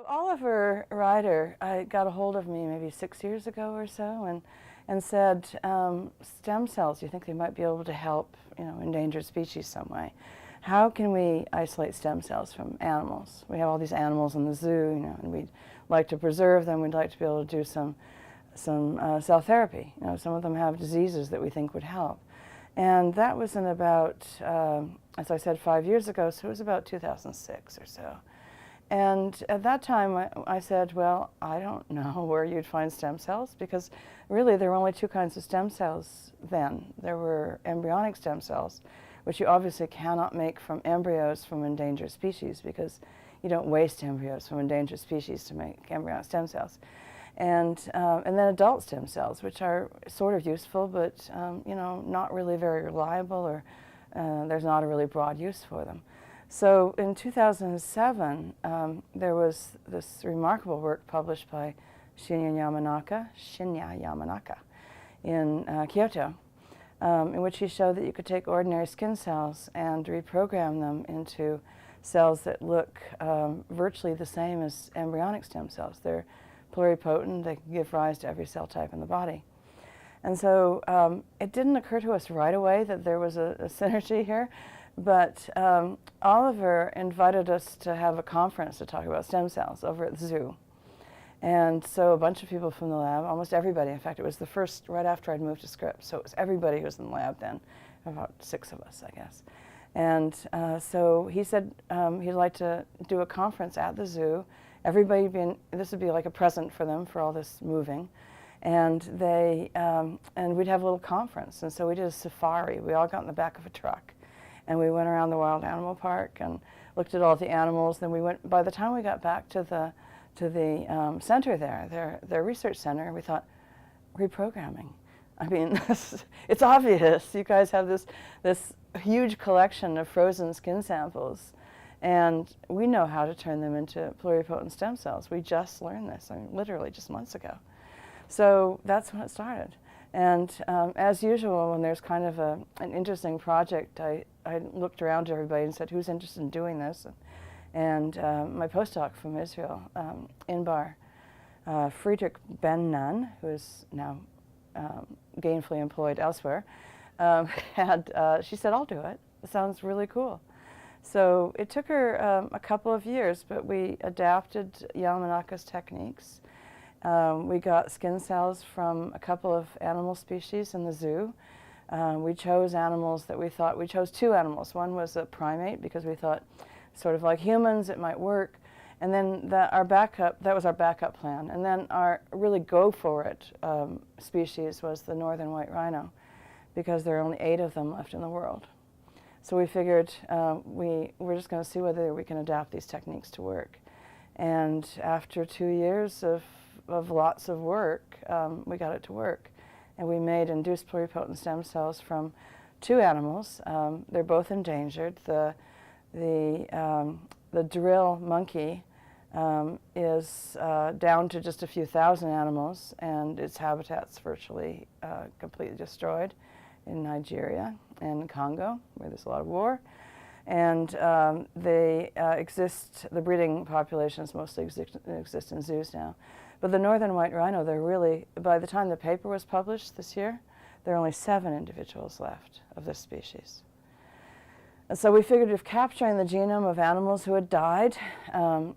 Oliver Ryder got a hold of me maybe 6 years ago or so and said, stem cells, do you think they might be able to help, endangered species some way? How can we isolate stem cells from animals? We have all these animals in the zoo, and we'd like to preserve them. We'd like to be able to do some cell therapy. Some of them have diseases that we think would help. And that was in about, as I said, 5 years ago, so it was about 2006 or so. And at that time, I said, well, I don't know where you'd find stem cells, because really there were only two kinds of stem cells then. There were embryonic stem cells, which you obviously cannot make from embryos from endangered species, because you don't waste embryos from endangered species to make embryonic stem cells. And then adult stem cells, which are sort of useful, but not really very reliable, or there's not a really broad use for them. So in 2007, there was this remarkable work published by Shinya Yamanaka in Kyoto, in which he showed that you could take ordinary skin cells and reprogram them into cells that look virtually the same as embryonic stem cells. They're pluripotent. They can give rise to every cell type in the body. And so it didn't occur to us right away that there was a synergy here. But Oliver invited us to have a conference to talk about stem cells over at the zoo. And so a bunch of people from the lab, almost everybody, in fact, it was the first right after I'd moved to Scripps, so it was everybody who was in the lab then, about 6 of us, I guess. And so he said he'd like to do a conference at the zoo. Everybody this would be like a present for them for all this moving. And and we'd have a little conference. And so we did a safari. We all got in the back of a truck. And we went around the wild animal park and looked at all the animals. Then we went, by the time we got back to the center there, their research center, we thought, reprogramming. I mean, it's obvious. You guys have this huge collection of frozen skin samples, and we know how to turn them into pluripotent stem cells. We just learned this, literally just months ago. So that's when it started. And as usual, when there's kind of an interesting project, I looked around to everybody and said, who's interested in doing this? And my postdoc from Israel, Inbar Friedrich Ben-Nun, who is now gainfully employed elsewhere, she said, I'll do it. It sounds really cool. So it took her a couple of years, but we adapted Yamanaka's techniques. We got skin cells from a couple of animal species in the zoo. We chose animals that we chose 2 animals. One was a primate, because we thought, sort of like humans, it might work. And then that was our backup plan. And then our really go-for-it species was the northern white rhino, because there are only 8 of them left in the world. So we figured we're just going to see whether we can adapt these techniques to work. And after 2 years of lots of work, we got it to work. And we made induced pluripotent stem cells from 2 animals. They're both endangered. The drill monkey is down to just a few thousand animals, and its habitat's virtually completely destroyed in Nigeria and Congo, where there's a lot of war. And the breeding populations mostly exist in zoos now. But the northern white rhino, by the time the paper was published this year, there are only 7 individuals left of this species. And so we figured if capturing the genome of animals who had died, and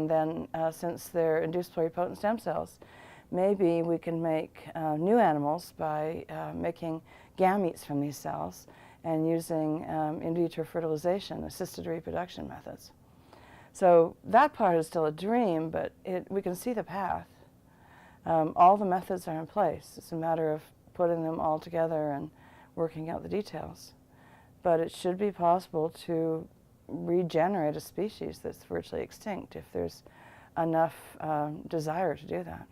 then since they're induced pluripotent stem cells, maybe we can make new animals by making gametes from these cells and using in vitro fertilization, assisted reproduction methods. So that part is still a dream, but we can see the path. All the methods are in place. It's a matter of putting them all together and working out the details. But it should be possible to regenerate a species that's virtually extinct if there's enough desire to do that.